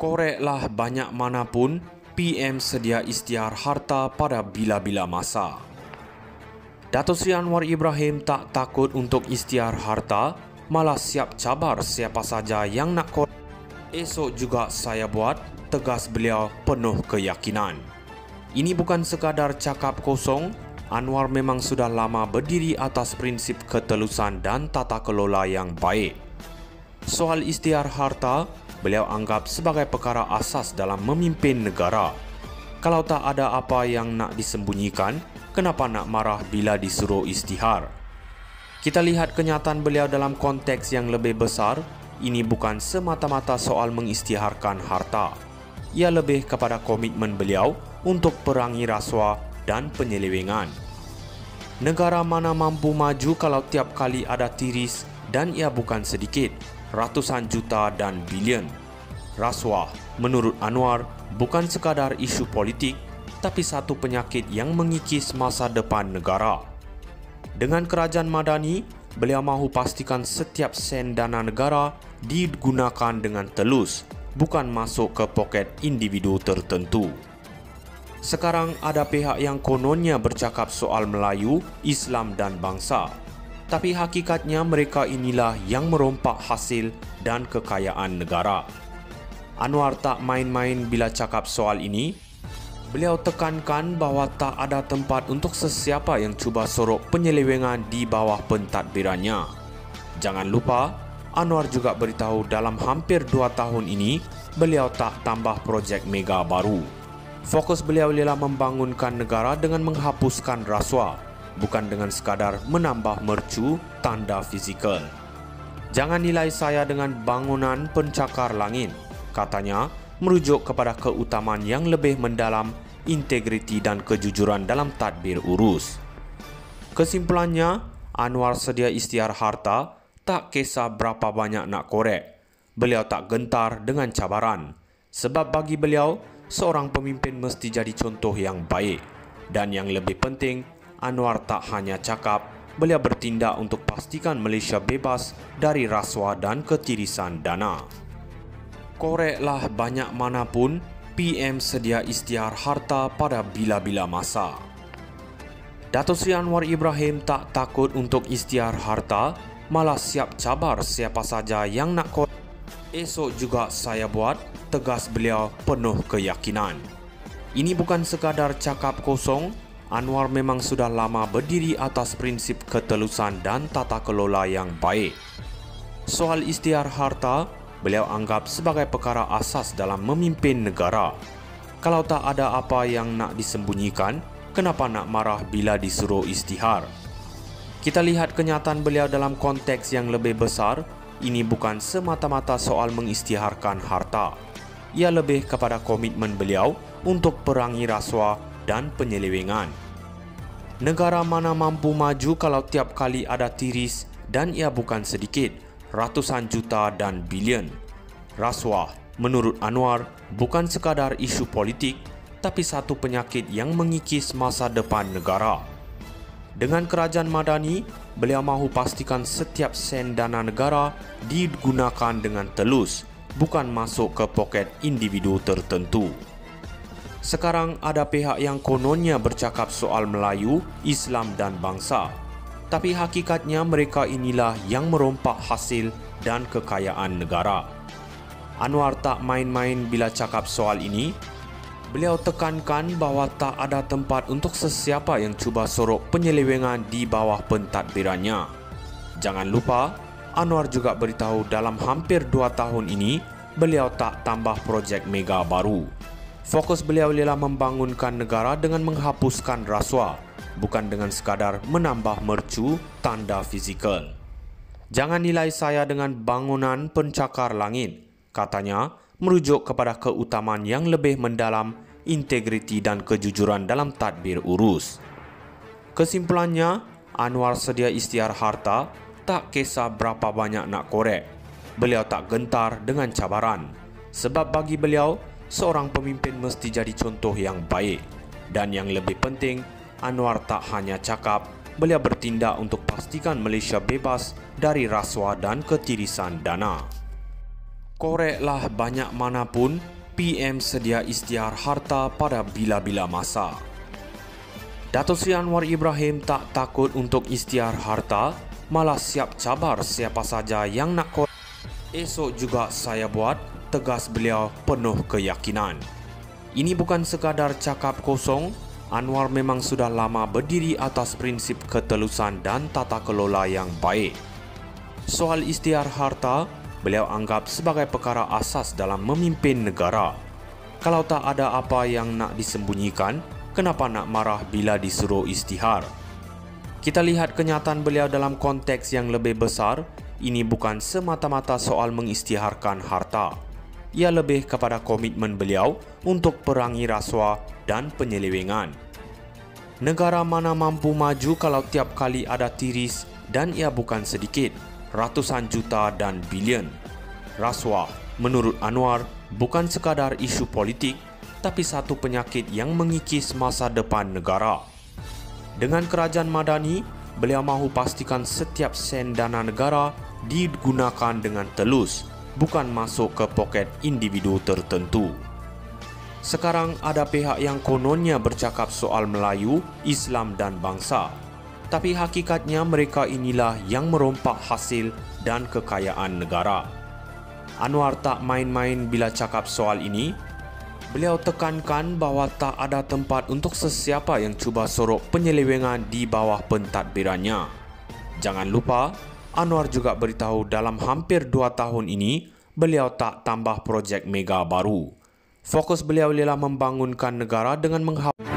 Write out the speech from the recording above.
Koreklah banyak manapun, PM sedia isytihar harta pada bila-bila masa. Dato' Sri Anwar Ibrahim tak takut untuk isytihar harta, malah siap cabar siapa saja yang nak korek. Esok juga saya buat, tegas beliau penuh keyakinan. Ini bukan sekadar cakap kosong, Anwar memang sudah lama berdiri atas prinsip ketelusan dan tata kelola yang baik. Soal isytihar harta, beliau anggap sebagai perkara asas dalam memimpin negara. Kalau tak ada apa yang nak disembunyikan, kenapa nak marah bila disuruh isytihar? Kita lihat kenyataan beliau dalam konteks yang lebih besar. Ini bukan semata-mata soal mengisytiharkan harta. Ia lebih kepada komitmen beliau untuk perangi rasuah dan penyelewengan. Negara mana mampu maju kalau tiap kali ada tiris, dan ia bukan sedikit, ratusan juta dan bilion. Rasuah, menurut Anwar, bukan sekadar isu politik, tapi satu penyakit yang mengikis masa depan negara. Dengan kerajaan madani, beliau mahu pastikan setiap sen dana negara digunakan dengan telus, bukan masuk ke poket individu tertentu. Sekarang ada pihak yang kononnya bercakap soal Melayu, Islam dan bangsa. Tapi hakikatnya mereka inilah yang merompak hasil dan kekayaan negara. Anwar tak main-main bila cakap soal ini. Beliau tekankan bahawa tak ada tempat untuk sesiapa yang cuba sorok penyelewengan di bawah pentadbirannya. Jangan lupa, Anwar juga beritahu dalam hampir 2 tahun ini, beliau tak tambah projek mega baru. Fokus beliau ialah membangunkan negara dengan menghapuskan rasuah, bukan dengan sekadar menambah mercu tanda fizikal. Jangan nilai saya dengan bangunan pencakar langit, katanya, merujuk kepada keutamaan yang lebih mendalam, integriti dan kejujuran dalam tadbir urus. Kesimpulannya, Anwar sedia isytihar harta, tak kisah berapa banyak nak korek. Beliau tak gentar dengan cabaran, sebab bagi beliau, seorang pemimpin mesti jadi contoh yang baik. Dan yang lebih penting, Anwar tak hanya cakap, beliau bertindak untuk pastikan Malaysia bebas dari rasuah dan ketirisan dana. Koreklah banyak manapun, PM sedia isytihar harta pada bila-bila masa. Dato' Sri Anwar Ibrahim tak takut untuk isytihar harta, malah siap cabar siapa saja yang nak korek. Esok juga saya buat, tegas beliau penuh keyakinan. Ini bukan sekadar cakap kosong, Anwar memang sudah lama berdiri atas prinsip ketelusan dan tata kelola yang baik. Soal isytihar harta, beliau anggap sebagai perkara asas dalam memimpin negara. Kalau tak ada apa yang nak disembunyikan, kenapa nak marah bila disuruh isytihar? Kita lihat kenyataan beliau dalam konteks yang lebih besar. Ini bukan semata-mata soal mengisytiharkan harta. Ia lebih kepada komitmen beliau untuk perangi rasuah dan penyelewengan. Negara mana mampu maju kalau tiap kali ada tiris, dan ia bukan sedikit, ratusan juta dan bilion. Rasuah, menurut Anwar, bukan sekadar isu politik, tapi satu penyakit yang mengikis masa depan negara. Dengan kerajaan madani, beliau mahu pastikan setiap sen dana negara digunakan dengan telus, bukan masuk ke poket individu tertentu. Sekarang ada pihak yang kononnya bercakap soal Melayu, Islam dan bangsa. Tapi hakikatnya mereka inilah yang merompak hasil dan kekayaan negara. Anwar tak main-main bila cakap soal ini. Beliau tekankan bahawa tak ada tempat untuk sesiapa yang cuba sorok penyelewengan di bawah pentadbirannya. Jangan lupa, Anwar juga beritahu dalam hampir 2 tahun ini, beliau tak tambah projek mega baru. Fokus beliau ialah membangunkan negara dengan menghapuskan rasuah, bukan dengan sekadar menambah mercu tanda fizikal. Jangan nilai saya dengan bangunan pencakar langit, katanya, merujuk kepada keutamaan yang lebih mendalam, integriti dan kejujuran dalam tadbir urus. Kesimpulannya, Anwar sedia isytihar harta, tak kisah berapa banyak nak korek. Beliau tak gentar dengan cabaran, sebab bagi beliau, seorang pemimpin mesti jadi contoh yang baik. Dan yang lebih penting, Anwar tak hanya cakap, beliau bertindak untuk pastikan Malaysia bebas dari rasuah dan ketirisan dana. Koreklah banyak manapun, PM sedia isytihar harta pada bila-bila masa. Dato' Seri Anwar Ibrahim tak takut untuk isytihar harta, malah siap cabar siapa saja yang nak korek. Esok juga saya buat, tegas beliau penuh keyakinan. Ini bukan sekadar cakap kosong, Anwar memang sudah lama berdiri atas prinsip ketelusan dan tata kelola yang baik. Soal isytihar harta, beliau anggap sebagai perkara asas dalam memimpin negara. Kalau tak ada apa yang nak disembunyikan, kenapa nak marah bila disuruh isytihar? Kita lihat kenyataan beliau dalam konteks yang lebih besar. Ini bukan semata-mata soal mengisytiharkan harta. Ia lebih kepada komitmen beliau untuk perangi rasuah dan penyelewengan. Negara mana mampu maju kalau tiap kali ada tiris, dan ia bukan sedikit, ratusan juta dan bilion. Rasuah, menurut Anwar, bukan sekadar isu politik, tapi satu penyakit yang mengikis masa depan negara. Dengan kerajaan madani, beliau mahu pastikan setiap sen dana negara digunakan dengan telus, bukan masuk ke poket individu tertentu. Sekarang ada pihak yang kononnya bercakap soal Melayu, Islam dan bangsa. Tapi hakikatnya mereka inilah yang merompak hasil dan kekayaan negara. Anwar tak main-main bila cakap soal ini. Beliau tekankan bahawa tak ada tempat untuk sesiapa yang cuba sorok penyelewengan di bawah pentadbirannya. Jangan lupa, Anwar juga beritahu dalam hampir 2 tahun ini, beliau tak tambah projek mega baru. Fokus beliau ialah membangunkan negara dengan menghapus